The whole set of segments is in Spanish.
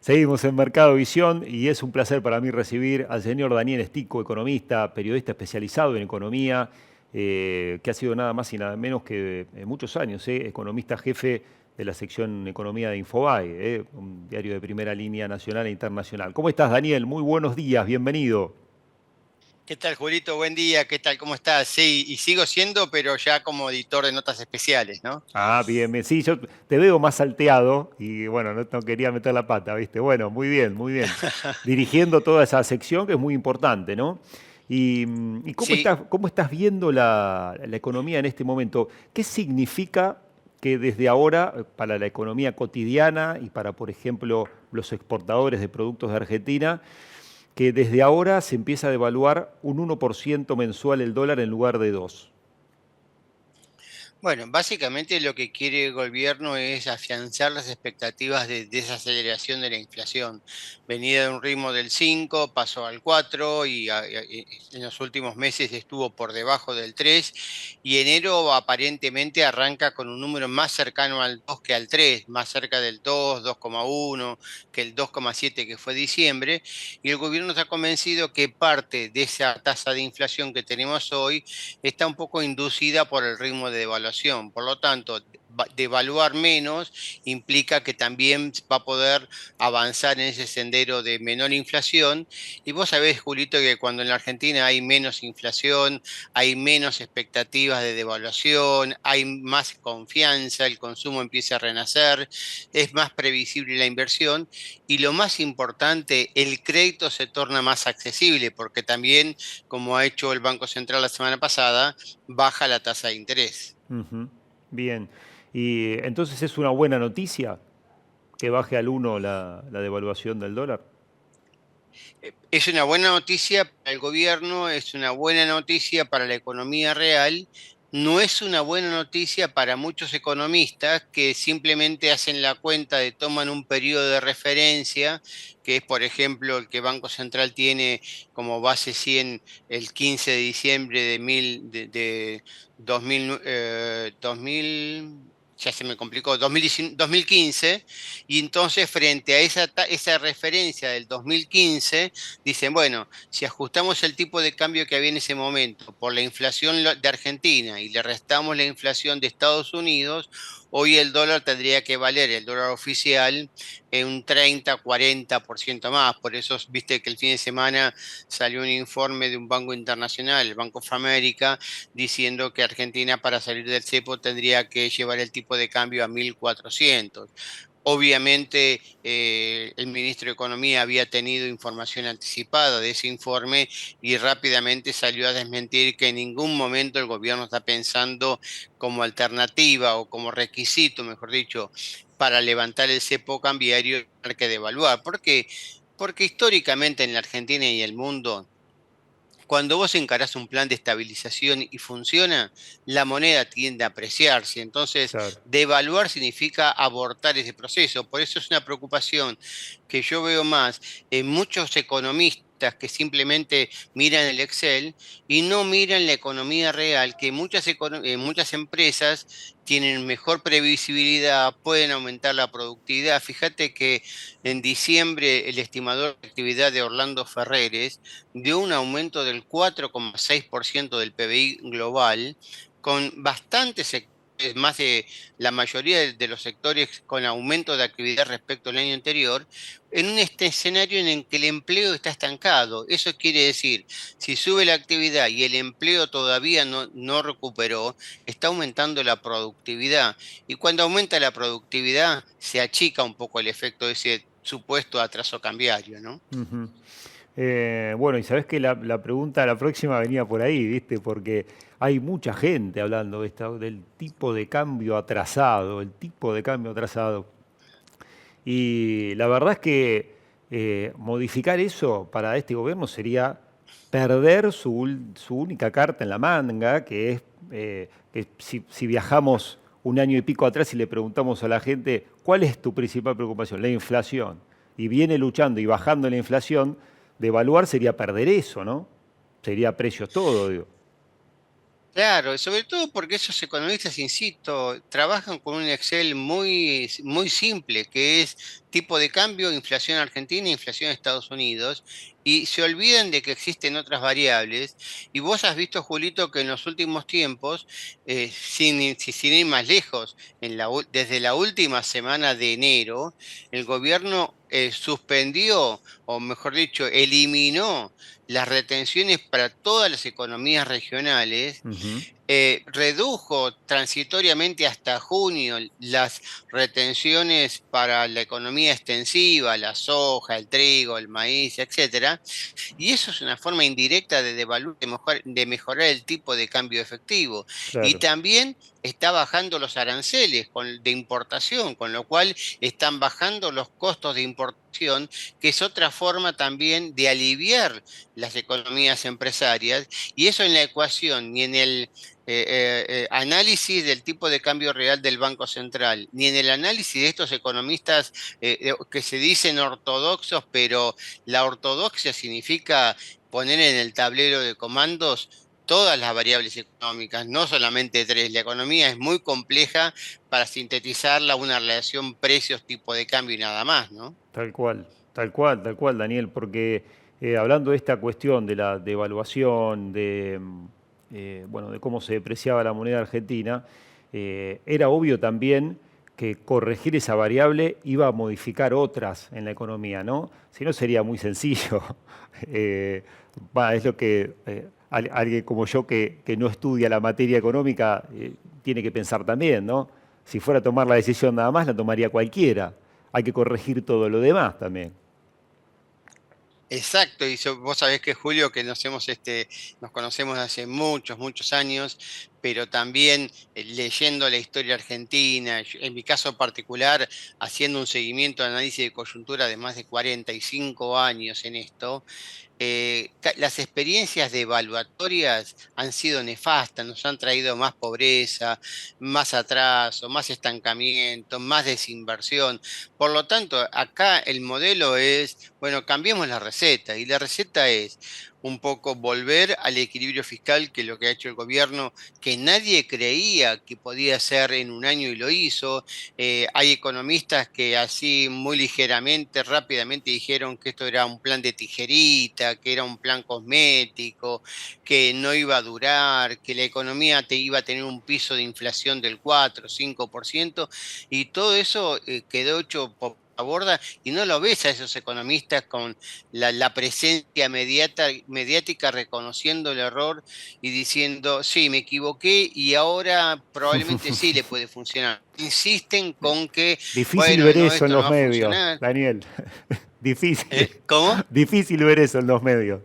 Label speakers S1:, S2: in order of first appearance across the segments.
S1: Seguimos en Mercado Visión y es un placer para mí recibir al señor Daniel Estico, economista, periodista especializado en economía, que ha sido nada más y nada menos que muchos años, economista jefe de la sección Economía de Infobae, un diario de primera línea nacional e internacional. ¿Cómo estás, Daniel? Muy buenos días, bienvenido.
S2: ¿Qué tal, Julito? Buen día, ¿qué tal? ¿Cómo estás? Sí, y sigo siendo, pero ya como editor de notas especiales, ¿no?
S1: Ah, bien, bien. Sí, yo te veo más salteado y bueno, no quería meter la pata, ¿viste? Bueno, muy bien, muy bien. Dirigiendo toda esa sección que es muy importante, ¿no? ¿Y
S2: Sí,
S1: cómo estás viendo la economía en este momento? ¿Qué significa que desde ahora, para la economía cotidiana y para, por ejemplo, los exportadores de productos de Argentina, que desde ahora se empieza a devaluar un 1% mensual el dólar en lugar de 2?
S2: bueno, básicamente lo que quiere el gobierno es afianzar las expectativas de desaceleración de la inflación. Venía de un ritmo del 5, pasó al 4 y en los últimos meses estuvo por debajo del 3 y enero aparentemente arranca con un número más cercano al 2 que al 3, más cerca del 2, 2,1 que el 2,7 que fue diciembre, y el gobierno está convencido que parte de esa tasa de inflación que tenemos hoy está un poco inducida por el ritmo de devaluación. Por lo tanto, devaluar menos implica que también va a poder avanzar en ese sendero de menor inflación. Y vos sabés, Julito, que cuando en la Argentina hay menos inflación, hay menos expectativas de devaluación, hay más confianza, el consumo empieza a renacer, es más previsible la inversión y lo más importante, el crédito se torna más accesible porque también, como ha hecho el Banco Central la semana pasada, baja la tasa de interés.
S1: Ujú. Bien. Y entonces es una buena noticia que baje al 1 la devaluación del dólar.
S2: Es una buena noticia para el gobierno, es una buena noticia para la economía real, no es una buena noticia para muchos economistas que simplemente hacen la cuenta de toman un periodo de referencia, que es por ejemplo el que Banco Central tiene como base 100 el 15 de diciembre de 2000, 2000, ya se me complicó, 2015, y entonces frente a esa referencia del 2015, dicen, bueno, si ajustamos el tipo de cambio que había en ese momento por la inflación de Argentina y le restamos la inflación de Estados Unidos, hoy el dólar tendría que valer, el dólar oficial, en un 30-40% más. Por eso viste que el fin de semana salió un informe de un banco internacional, el Bank of America, diciendo que Argentina para salir del cepo tendría que llevar el tipo de cambio a 1.400. Obviamente, el ministro de Economía había tenido información anticipada de ese informe y rápidamente salió a desmentir que en ningún momento el gobierno está pensando como alternativa o como requisito, mejor dicho, para levantar el cepo cambiario, tener que devaluar. ¿Por qué? Porque históricamente en la Argentina y el mundo, cuando vos encarás un plan de estabilización y funciona, la moneda tiende a apreciarse. Entonces,
S1: Claro.
S2: devaluar significa abortar ese proceso. Por eso es una preocupación que yo veo más en muchos economistas que simplemente miran el Excel y no miran la economía real, que muchas empresas tienen mejor previsibilidad, pueden aumentar la productividad. Fíjate que en diciembre el estimador de actividad de Orlando Ferreres dio un aumento del 4,6% del PBI global, con bastantes sectores, más de la mayoría de los sectores con aumento de actividad respecto al año anterior, en este escenario en el que el empleo está estancado. Eso quiere decir, si sube la actividad y el empleo todavía no recuperó, está aumentando la productividad. Y cuando aumenta la productividad, se achica un poco el efecto de ese supuesto atraso cambiario, ¿no?
S1: Ujú. Bueno, y sabés que la pregunta, la próxima venía por ahí, ¿viste? Porque hay mucha gente hablando de del tipo de cambio atrasado, el tipo de cambio atrasado. Y la verdad es que modificar eso para este gobierno sería perder su única carta en la manga, que es que si viajamos un año y pico atrás y le preguntamos a la gente, ¿cuál es tu principal preocupación? La inflación. Y viene luchando y bajando la inflación, devaluar sería perder eso, ¿no? Sería precios todo, digo.
S2: Claro, sobre todo porque esos economistas, insisto, trabajan con un Excel muy simple, que es tipo de cambio, inflación argentina, inflación Estados Unidos, y se olvidan de que existen otras variables. Y vos has visto, Julito, que en los últimos tiempos, sin ir más lejos, desde la última semana de enero, el gobierno suspendió, o mejor dicho, eliminó las retenciones para todas las economías regionales,
S1: Ujú.
S2: redujo transitoriamente hasta junio las retenciones para la economía extensiva, la soja, el trigo, el maíz, etcétera, y eso es una forma indirecta de mejorar el tipo de cambio efectivo. Y
S1: Claro,
S2: también está bajando los aranceles de importación, con lo cual están bajando los costos de importación, que es otra forma también de aliviar las economías empresarias, y eso en la ecuación, ni en el análisis del tipo de cambio real del Banco Central, ni en el análisis de estos economistas que se dicen ortodoxos, pero la ortodoxia significa poner en el tablero de comandos todas las variables económicas, no solamente tres. La economía es muy compleja para sintetizarla a una relación precios, tipo de cambio y nada más, ¿no?
S1: tal cual, tal cual, tal cual, Daniel, porque hablando de esta cuestión de la devaluación, bueno, de cómo se depreciaba la moneda argentina, era obvio también que corregir esa variable iba a modificar otras en la economía, ¿no? Si no sería muy sencillo. Es lo que alguien como yo que no estudia la materia económica tiene que pensar también, ¿no? Si fuera a tomar la decisión nada más, la tomaría cualquiera. Hay que corregir todo lo demás también.
S2: Exacto, y vos sabés que Julio, que nos conocemos hace muchos años, pero también leyendo la historia argentina, en mi caso particular, haciendo un seguimiento de análisis de coyuntura de más de 45 años en esto, las experiencias devaluatorias han sido nefastas, nos han traído más pobreza, más atraso, más estancamiento, más desinversión. Por lo tanto, acá el modelo es, bueno, cambiemos la receta, y la receta es un poco volver al equilibrio fiscal, que es lo que ha hecho el gobierno, que nadie creía que podía hacer en un año y lo hizo. Hay economistas que así muy ligeramente, rápidamente dijeron que esto era un plan de tijerita, que era un plan cosmético, que no iba a durar, que la economía iba a tener un piso de inflación del 4 o 5%, y todo eso quedó hecho por la borda, y no lo ves a esos economistas con la presencia mediática reconociendo el error y diciendo, sí, me equivoqué y ahora probablemente sí le puede funcionar. Insisten con que,
S1: Difícil
S2: bueno,
S1: ver
S2: no,
S1: eso en
S2: esto no
S1: los
S2: va a
S1: medios,
S2: funcionar.
S1: Daniel. Difícil.
S2: ¿Cómo?
S1: Difícil ver eso en los medios.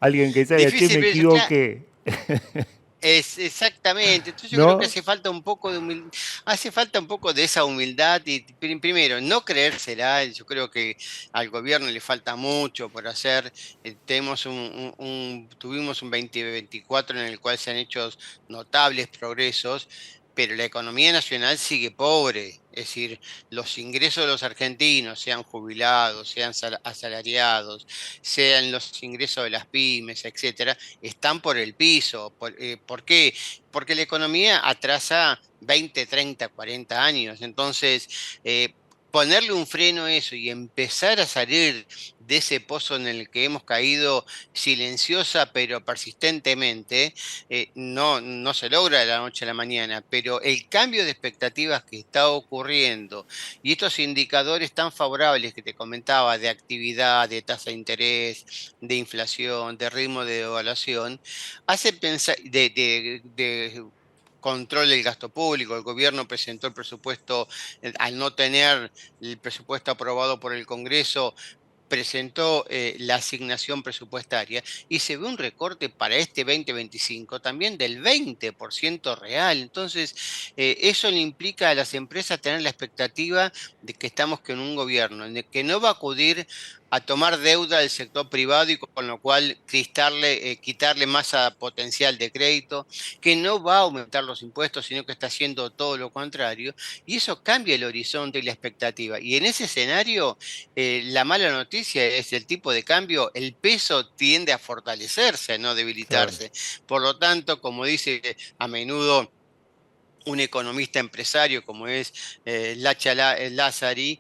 S1: Alguien que salga, che,
S2: Difícil
S1: me
S2: ver eso, claro.
S1: equivoqué.
S2: Es exactamente. Entonces yo creo que
S1: ¿No?
S2: hace falta un poco de hace falta un poco de esa humildad y primero no creérsela. Yo creo que al gobierno le falta mucho por hacer. Tuvimos un 2024 en el cual se han hecho notables progresos, pero la economía nacional sigue pobre. Es decir, los ingresos de los argentinos, sean jubilados, sean asalariados, sean los ingresos de las pymes, etcétera, están por el piso. ¿Por qué? Porque la economía atrasa 20, 30, 40 años. Entonces, ponerle un freno a eso y empezar a salir de ese pozo en el que hemos caído silenciosa pero persistentemente, no se logra de la noche a la mañana, pero el cambio de expectativas que está ocurriendo y estos indicadores tan favorables que te comentaba de actividad, de tasa de interés, de inflación, de ritmo de devaluación, hace pensar de control del gasto público. El gobierno presentó el presupuesto, al no tener el presupuesto aprobado por el Congreso, presentó la asignación presupuestaria y se ve un recorte para este 2025 también del 20% real. Entonces, eso le implica a las empresas tener la expectativa de que estamos con un gobierno en el que no va a acudir a tomar deuda del sector privado y con lo cual quitarle masa potencial de crédito, que no va a aumentar los impuestos, sino que está haciendo todo lo contrario, y eso cambia el horizonte y la expectativa. Y en ese escenario, la mala noticia noticia es el tipo de cambio, el peso tiende a fortalecerse, a no
S1: Claro.
S2: debilitarse. Por lo tanto, como dice a menudo un economista empresario como es Lazzari,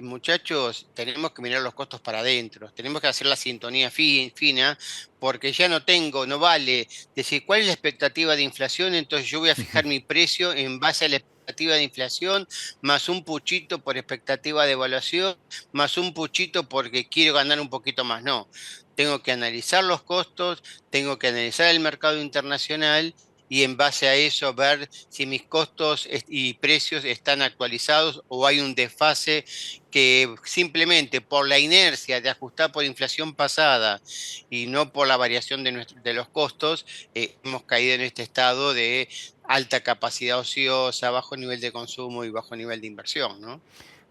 S2: muchachos, tenemos que mirar los costos para adentro, tenemos que hacer la sintonía fina, porque ya no vale decir cuál es la expectativa de inflación, entonces yo voy a fijar mi precio en base a la expectativa de inflación, más un puchito por expectativa de evaluación, más un puchito porque quiero ganar un poquito más. No, tengo que analizar los costos, tengo que analizar el mercado internacional y en base a eso ver si mis costos y precios están actualizados o hay un desfase que simplemente por la inercia de ajustar por inflación pasada y no por la variación de los costos, hemos caído en este estado de alta capacidad ociosa, bajo nivel de consumo y bajo nivel de inversión, ¿no?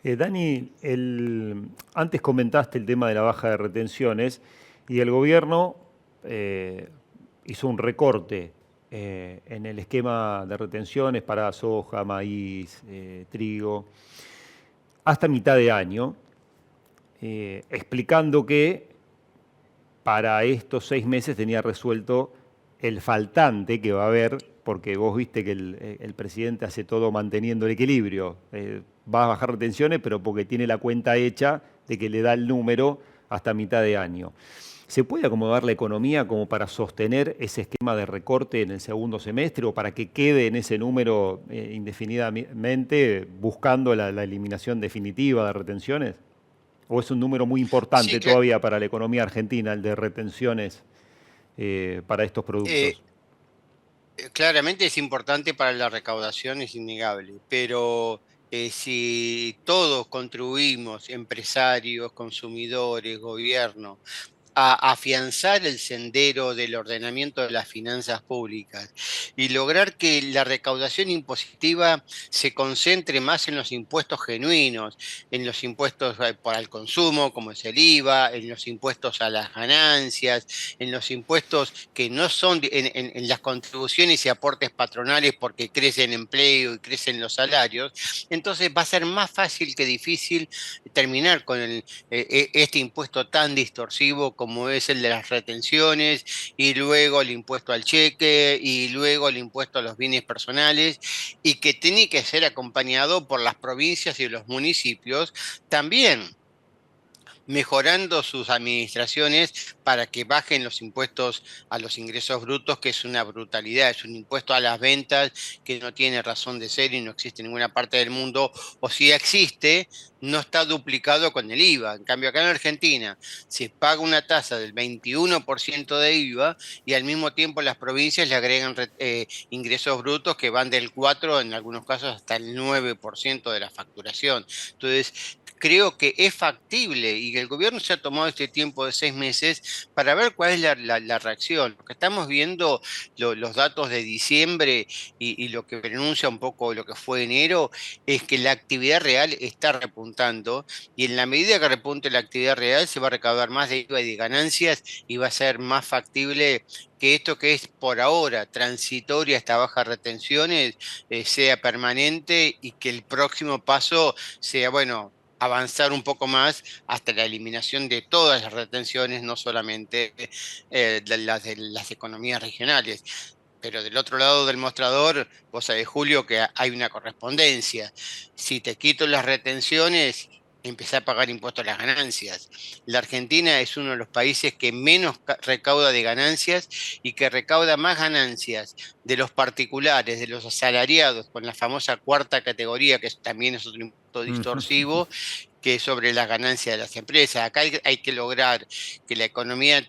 S1: Dani, antes comentaste el tema de la baja de retenciones y el gobierno eh, hizo un recorte en el esquema de retenciones para soja, maíz, trigo, hasta mitad de año, explicando que para estos 6 meses tenía resuelto el faltante que va a haber, porque vos viste que el presidente hace todo manteniendo el equilibrio. Va a bajar retenciones, pero porque tiene la cuenta hecha de que le da el número hasta mitad de año. ¿Se puede acomodar la economía como para sostener ese esquema de recorte en el segundo semestre o para que quede en ese número indefinidamente buscando la eliminación definitiva de retenciones? ¿O es un número muy
S2: Sí,
S1: importante todavía para la economía argentina, el de retenciones para estos
S2: eh,
S1: productos?
S2: claramente es importante para la recaudación, es innegable, pero si todos contribuimos, empresarios, consumidores, gobierno, a afianzar el sendero del ordenamiento de las finanzas públicas y lograr que la recaudación impositiva se concentre más en los impuestos genuinos, en los impuestos para el consumo, como es el IVA, en los impuestos a las ganancias, en los impuestos que no son en las contribuciones y aportes patronales porque crece el empleo y crecen los salarios, entonces va a ser más fácil que difícil terminar con este impuesto tan distorsivo como es el de las retenciones, y luego el impuesto al cheque, y luego el impuesto a los bienes personales, y que tiene que ser acompañado por las provincias y los municipios también mejorando sus administraciones para que bajen los impuestos a los ingresos brutos, que es una brutalidad, es un impuesto a las ventas que no tiene razón de ser y no existe en ninguna parte del mundo, o si existe, no está duplicado con el IVA. En cambio, acá en Argentina se paga una tasa del 21% de IVA y al mismo tiempo las provincias le agregan ingresos brutos que van del 4, en algunos casos hasta el 9% de la facturación. Entonces, creo que es factible y que el gobierno se ha tomado este tiempo de 6 meses para ver cuál es la reacción. Lo que estamos viendo, los datos de diciembre y lo que pronuncia un poco lo que fue enero, es que la actividad real está repuntando y en la medida que repunte la actividad real se va a recaudar más de IVA y de ganancias y va a ser más factible que esto que es por ahora transitoria, esta baja retenciones, sea permanente y que el próximo paso sea, bueno, avanzar un poco más hasta la eliminación de todas las retenciones, no solamente de las economías regionales. Pero del otro lado del mostrador, vos sabés, Julio, que hay una correspondencia. Si te quito las retenciones, empecé a pagar impuestos a las ganancias. La Argentina es uno de los países que menos recauda de ganancias y que recauda más ganancias de los particulares, de los asalariados, con la famosa cuarta categoría, que también es otro impuesto distorsivo, que sobre las ganancias de las empresas. Acá hay que lograr que la economía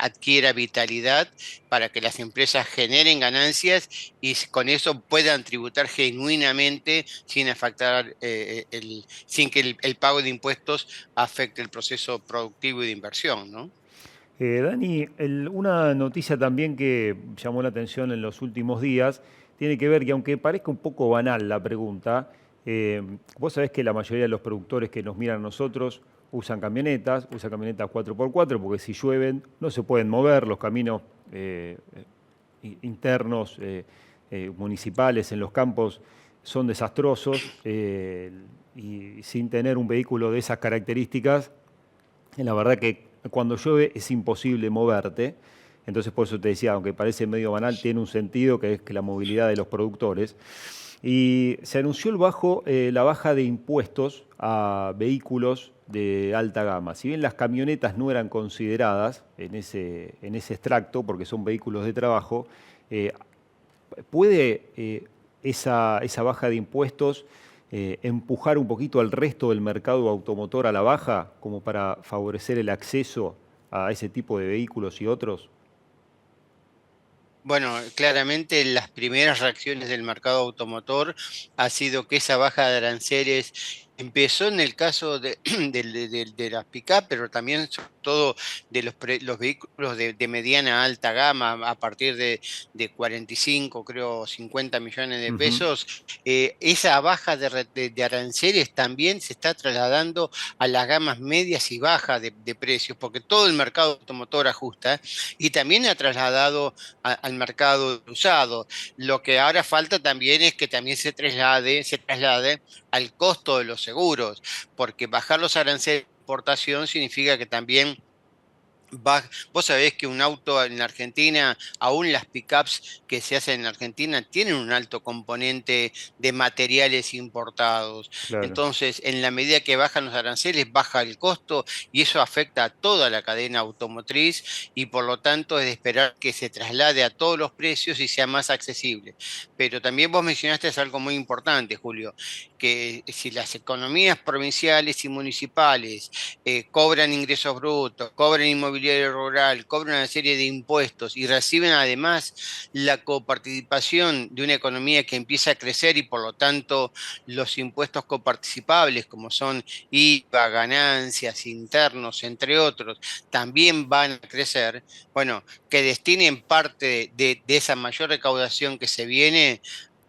S2: adquiera vitalidad para que las empresas generen ganancias y con eso puedan tributar genuinamente sin afectar, sin que el pago de impuestos afecte el proceso productivo y de inversión, ¿no?
S1: Dani, una noticia también que llamó la atención en los últimos días tiene que ver que aunque parezca un poco banal la pregunta, vos sabés que la mayoría de los productores que nos miran a nosotros usan camionetas 4x4 porque si llueven no se pueden mover, los caminos internos municipales en los campos son desastrosos y sin tener un vehículo de esas características La verdad que cuando llueve es imposible moverte. Entonces, por eso te decía, aunque parece medio banal, tiene un sentido que es que la movilidad de los productores. Y se anunció la baja de impuestos a vehículos de alta gama. Si bien las camionetas no eran consideradas en ese extracto, porque son vehículos de trabajo, eh, ¿puede esa baja de impuestos empujar un poquito al resto del mercado automotor a la baja, como para favorecer el acceso a ese tipo de vehículos y otros?
S2: Bueno, claramente las primeras reacciones del mercado automotor ha sido que esa baja de aranceles empezó en el caso de, de las pick-up, pero también sobre todo de los vehículos de mediana a alta gama a partir de 45, creo, 50 millones de
S1: Ujú.
S2: pesos. Esa baja de aranceles también se está trasladando a las gamas medias y bajas de precios, porque todo el mercado automotor ajusta y también ha trasladado al mercado usado. Lo que ahora falta también es que también se traslade al costo de los seguros, porque bajar los aranceles de importación significa que también vos sabés que un auto en la Argentina, aún las pickups que se hacen en Argentina, tienen un alto componente de materiales importados.
S1: Claro.
S2: Entonces, en la medida que bajan los aranceles, baja el costo y eso afecta a toda la cadena automotriz y por lo tanto es de esperar que se traslade a todos los precios y sea más accesible. Pero también vos mencionaste algo muy importante, Julio, que si las economías provinciales y municipales cobran ingresos brutos, cobran inmobiliario rural, cobran una serie de impuestos y reciben además la coparticipación de una economía que empieza a crecer y por lo tanto los impuestos coparticipables como son IVA, ganancias, internos, entre otros, también van a crecer. Bueno, que destinen parte de esa mayor recaudación que se viene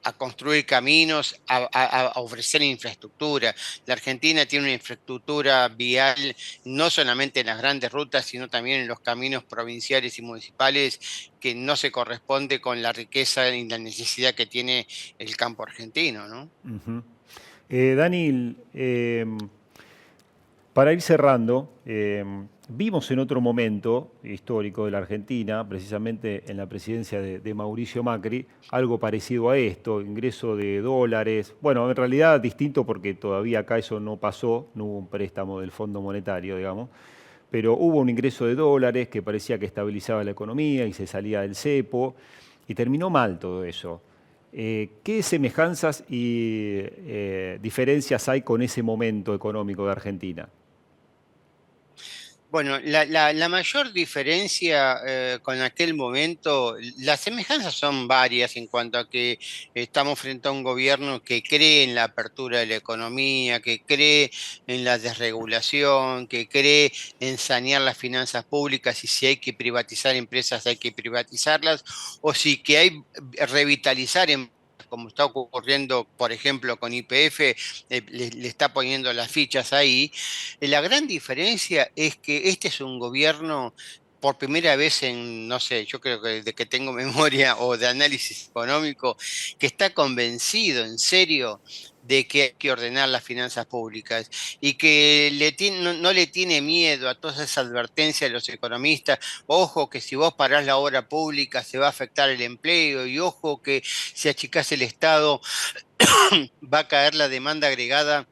S2: a construir caminos, a ofrecer infraestructura. La Argentina tiene una infraestructura vial no solamente en las grandes rutas, sino también en los caminos provinciales y municipales, que no se corresponde con la riqueza y la necesidad que tiene el campo argentino, ¿no?
S1: Ujú. Dani, para ir cerrando, vimos en otro momento histórico de la Argentina, precisamente en la presidencia de Mauricio Macri, algo parecido a esto, ingreso de dólares. Bueno, en realidad distinto porque todavía acá eso no pasó, no hubo un préstamo del Fondo Monetario, digamos, pero hubo un ingreso de dólares que parecía que estabilizaba la economía y se salía del cepo, y terminó mal todo eso. ¿Qué semejanzas y diferencias hay con ese momento económico de Argentina?
S2: Bueno, la mayor diferencia con aquel momento, las semejanzas son varias en cuanto a que estamos frente a un gobierno que cree en la apertura de la economía, que cree en la desregulación, que cree en sanear las finanzas públicas y si hay que privatizar empresas hay que privatizarlas, o si que hay revitalizar empresas como está ocurriendo, por ejemplo, con YPF, le está poniendo las fichas ahí. La gran diferencia es que este es un gobierno, por primera vez en, no sé, yo creo que desde que tengo memoria o de análisis económico, que está convencido en serio de que hay que ordenar las finanzas públicas y que no le tiene miedo a todas esas advertencias de los economistas. Ojo que si vos parás la obra pública se va a afectar el empleo y ojo que si achicás el Estado va a caer la demanda agregada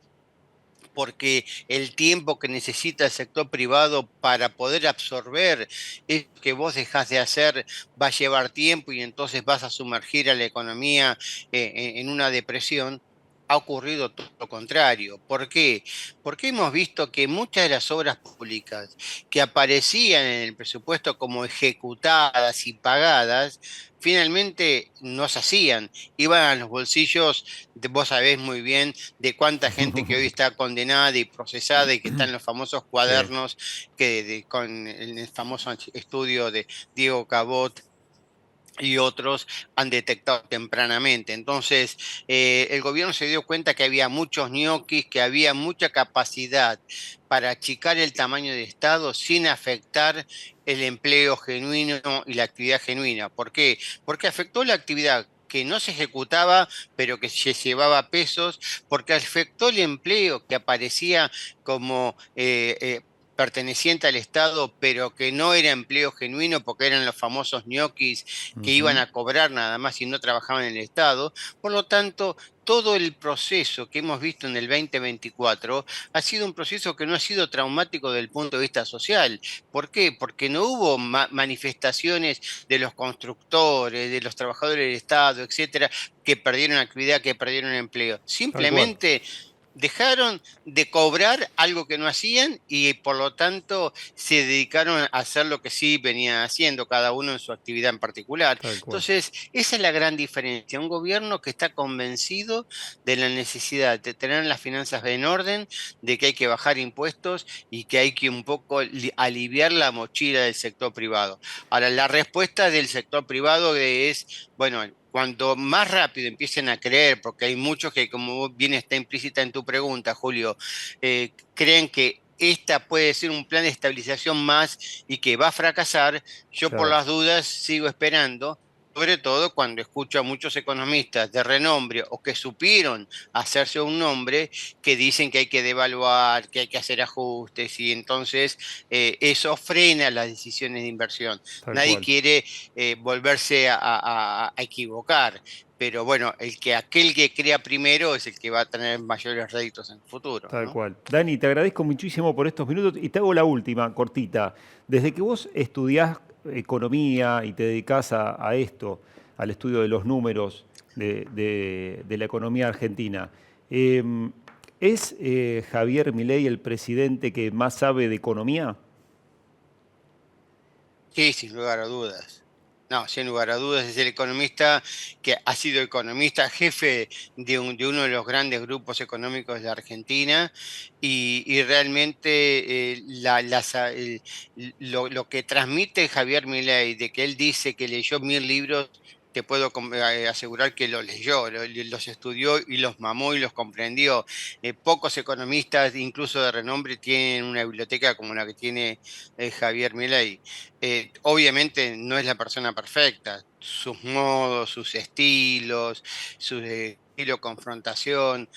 S2: porque el tiempo que necesita el sector privado para poder absorber eso que vos dejás de hacer va a llevar tiempo y entonces vas a sumergir a la economía en una depresión. Ha ocurrido todo lo contrario. ¿Por qué? Porque hemos visto que muchas de las obras públicas que aparecían en el presupuesto como ejecutadas y pagadas, finalmente no se hacían, iban a los bolsillos, vos sabés muy bien, de cuánta gente que hoy está condenada y procesada y que está en los famosos
S1: Sí.
S2: cuadernos con el famoso estudio de Diego Cabot y otros han detectado tempranamente. Entonces, el gobierno se dio cuenta que había muchos ñoquis, que había mucha capacidad para achicar el tamaño del Estado sin afectar el empleo genuino y la actividad genuina. ¿Por qué? Porque afectó la actividad que no se ejecutaba, pero que se llevaba pesos, porque afectó el empleo que aparecía como perteneciente al Estado, pero que no era empleo genuino porque eran los famosos ñoquis que iban
S1: Ujú.
S2: a cobrar nada más y no trabajaban en el Estado. Por lo tanto, todo el proceso que hemos visto en el 2024 ha sido un proceso que no ha sido traumático desde el punto de vista social. ¿Por qué? Porque no hubo manifestaciones de los constructores, de los trabajadores del Estado, etcétera, que perdieron actividad, que perdieron empleo.
S1: Tal cual,
S2: Simplemente dejaron de cobrar algo que no hacían y por lo tanto se dedicaron a hacer lo que sí venía haciendo cada uno en su actividad en particular.
S1: tal cual,
S2: Entonces, esa es la gran diferencia. Un gobierno que está convencido de la necesidad de tener las finanzas en orden, de que hay que bajar impuestos y que hay que un poco aliviar la mochila del sector privado. Ahora, la respuesta del sector privado es, bueno, cuanto más rápido empiecen a creer, porque hay muchos que, como bien está implícita en tu pregunta, Julio, creen que esta puede ser un plan de estabilización más y que va a fracasar, yo por
S1: claro.
S2: las dudas sigo esperando, sobre todo cuando escucho a muchos economistas de renombre o que supieron hacerse un nombre, que dicen que hay que devaluar, que hay que hacer ajustes y entonces eso frena las decisiones de inversión.
S1: Tal
S2: Nadie
S1: cual,
S2: quiere volverse a equivocar. Pero bueno, aquel que crea primero es el que va a tener mayores réditos en el futuro,
S1: tal
S2: ¿no?
S1: cual. Dani, te agradezco muchísimo por estos minutos y te hago la última, cortita. Desde que vos estudiás economía y te dedicás a esto, al estudio de los números de la economía argentina, ¿es Javier Milei el presidente que más sabe de economía?
S2: Sí, sin lugar a dudas. No, sin lugar a dudas es el economista que ha sido economista jefe de uno de los grandes grupos económicos de Argentina y realmente lo que transmite Javier Milei, de que él dice que leyó 1000 libros, te puedo asegurar que lo leyó, los estudió y los mamó y los comprendió. Pocos economistas, incluso de renombre, tienen una biblioteca como la que tiene Javier Milei. Obviamente no es la persona perfecta, sus modos, sus estilos, su estilo de confrontación,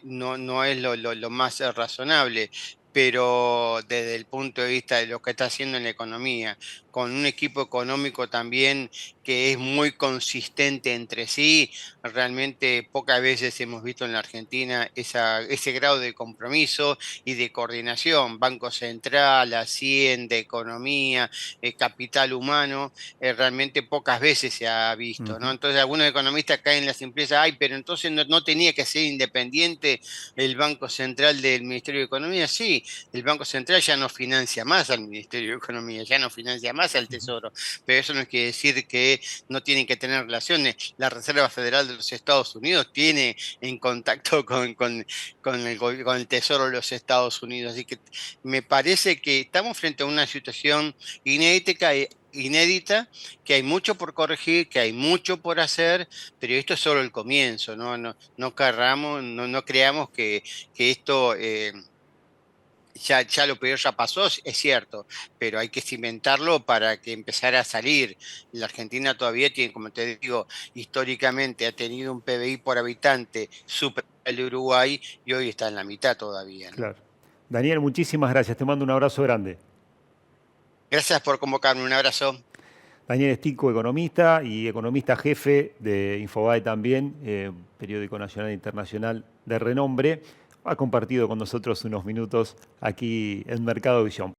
S2: no es lo más razonable, pero desde el punto de vista de lo que está haciendo en la economía, con un equipo económico también que es muy consistente entre sí, realmente pocas veces hemos visto en la Argentina ese grado de compromiso y de coordinación, Banco Central, Hacienda, Economía, capital humano, realmente pocas veces se ha visto, ¿no?
S1: Ujú.
S2: Entonces algunos economistas caen en la simpleza, ay, pero entonces no tenía que ser independiente el Banco Central del Ministerio de Economía. Sí, el Banco Central ya no financia más al Ministerio de Economía, ya no financia más al Tesoro, pero eso no quiere decir que no tienen que tener relaciones. La Reserva Federal de los Estados Unidos tiene en contacto con el Tesoro de los Estados Unidos, así que me parece que estamos frente a una situación inédita, inédita, que hay mucho por corregir, que hay mucho por hacer, pero esto es solo el comienzo, no querramos, no creamos que esto ya lo peor ya pasó, es cierto, pero hay que cimentarlo para que empezara a salir. La Argentina todavía tiene, como te digo, históricamente ha tenido un PBI por habitante superior al de Uruguay y hoy está en la mitad todavía, ¿no?
S1: Claro. Daniel, muchísimas gracias. Te mando un abrazo grande.
S2: Gracias por convocarme, un abrazo.
S1: Daniel Estico, economista y economista jefe de Infobae también, periódico nacional e internacional de renombre, ha compartido con nosotros unos minutos aquí en Mercado Visión.